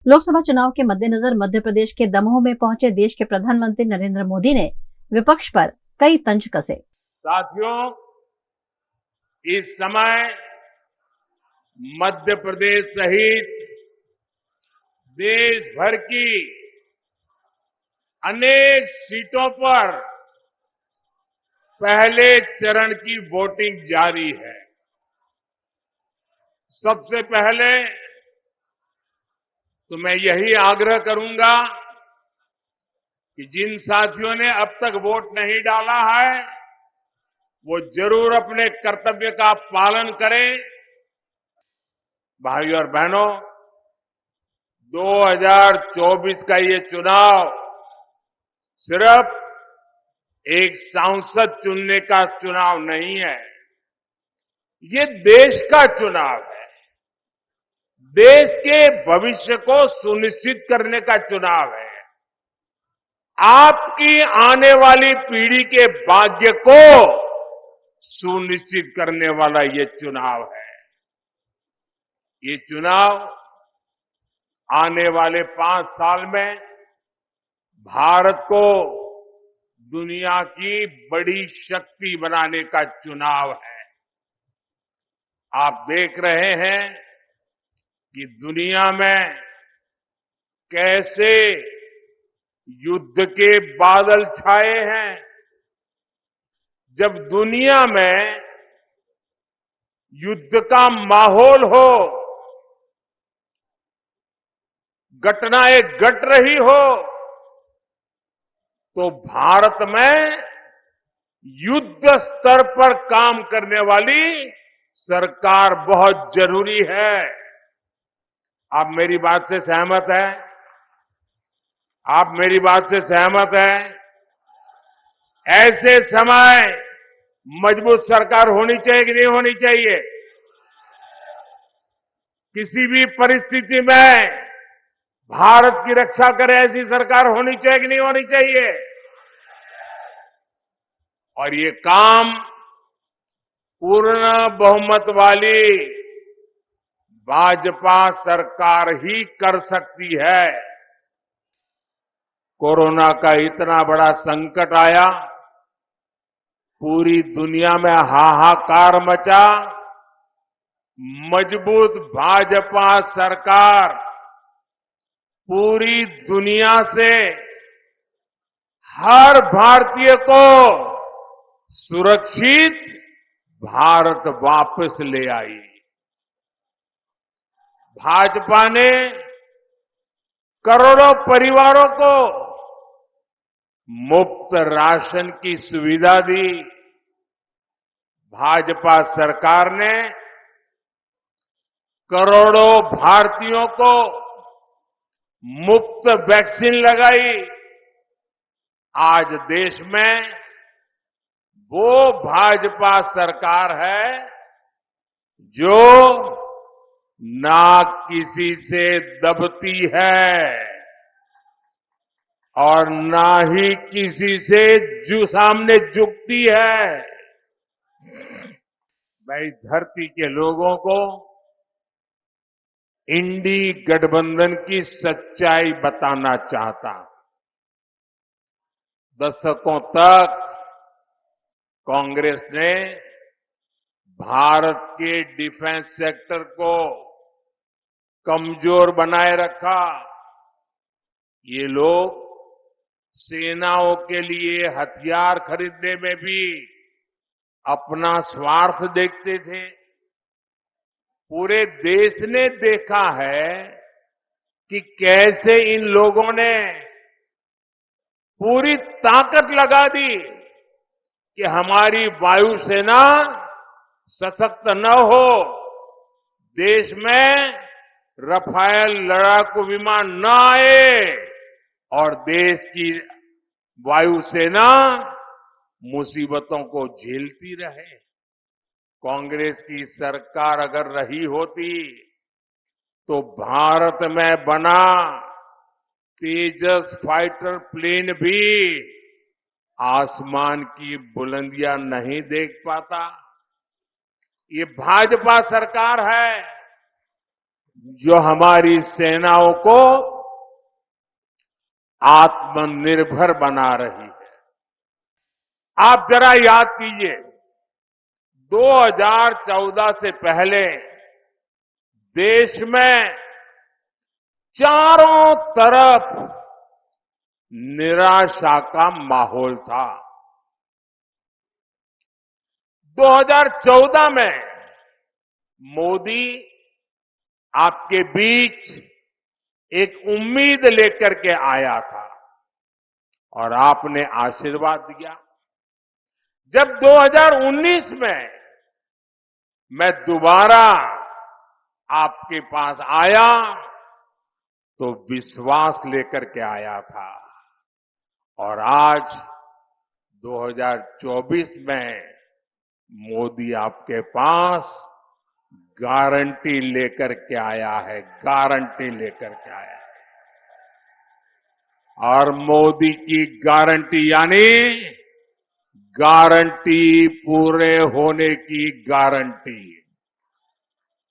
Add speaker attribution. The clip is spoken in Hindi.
Speaker 1: लोकसभा चुनाव के मद्देनजर मध्य प्रदेश के दमोह में पहुंचे देश के प्रधानमंत्री नरेंद्र मोदी ने विपक्ष पर कई तंज कसे।
Speaker 2: साथियों, इस समय मध्य प्रदेश सहित देश भर की अनेक सीटों पर पहले चरण की वोटिंग जारी है। सबसे पहले तो मैं यही आग्रह करूंगा कि जिन साथियों ने अब तक वोट नहीं डाला है, वो जरूर अपने कर्तव्य का पालन करें। भाइयों और बहनों, 2024 का ये चुनाव सिर्फ एक सांसद चुनने का चुनाव नहीं है, ये देश का चुनाव है। देश के भविष्य को सुनिश्चित करने का चुनाव है। आपकी आने वाली पीढ़ी के भाग्य को सुनिश्चित करने वाला ये चुनाव है। ये चुनाव आने वाले 5 साल में भारत को दुनिया की बड़ी शक्ति बनाने का चुनाव है। आप देख रहे हैं कि दुनिया में कैसे युद्ध के बादल छाए हैं। जब दुनिया में युद्ध का माहौल हो, घटनाएं घट रही हो, तो भारत में युद्ध स्तर पर काम करने वाली सरकार बहुत जरूरी है। आप मेरी बात से सहमत हैं? आप मेरी बात से सहमत हैं? ऐसे समय मजबूत सरकार होनी चाहिए कि नहीं होनी चाहिए? किसी भी परिस्थिति में भारत की रक्षा करे ऐसी सरकार होनी चाहिए कि नहीं होनी चाहिए? और ये काम पूर्ण बहुमत वाली भाजपा सरकार ही कर सकती है। कोरोना का इतना बड़ा संकट आया, पूरी दुनिया में हाहाकार मचा। मजबूत भाजपा सरकार पूरी दुनिया से हर भारतीय को सुरक्षित भारत वापस ले आई। भाजपा ने करोड़ों परिवारों को मुफ्त राशन की सुविधा दी। भाजपा सरकार ने करोड़ों भारतीयों को मुफ्त वैक्सीन लगाई। आज देश में वो भाजपा सरकार है जो ना किसी से दबती है और ना ही किसी से सामने झुकती है। मैं इस धरती के लोगों को इंडी गठबंधन की सच्चाई बताना चाहता हूं। दशकों तक कांग्रेस ने भारत के डिफेंस सेक्टर को कमजोर बनाए रखा। ये लोग सेनाओं के लिए हथियार खरीदने में भी अपना स्वार्थ देखते थे। पूरे देश ने देखा है कि कैसे इन लोगों ने पूरी ताकत लगा दी कि हमारी वायुसेना सशक्त न हो, देश में रफाल लड़ाकू विमान न आए और देश की वायुसेना मुसीबतों को झेलती रहे। कांग्रेस की सरकार अगर रही होती तो भारत में बना तेजस फाइटर प्लेन भी आसमान की बुलंदियां नहीं देख पाता। ये भाजपा सरकार है जो हमारी सेनाओं को आत्मनिर्भर बना रही है। आप जरा याद कीजिए, 2014 से पहले देश में चारों तरफ निराशा का माहौल था। 2014 में मोदी आपके बीच एक उम्मीद लेकर के आया था और आपने आशीर्वाद दिया। जब 2019 में मैं दोबारा आपके पास आया तो विश्वास लेकर के आया था और आज 2024 में मोदी आपके पास गारंटी लेकर के आया है, गारंटी लेकर के आया है। और मोदी की गारंटी यानी गारंटी पूरे होने की गारंटी।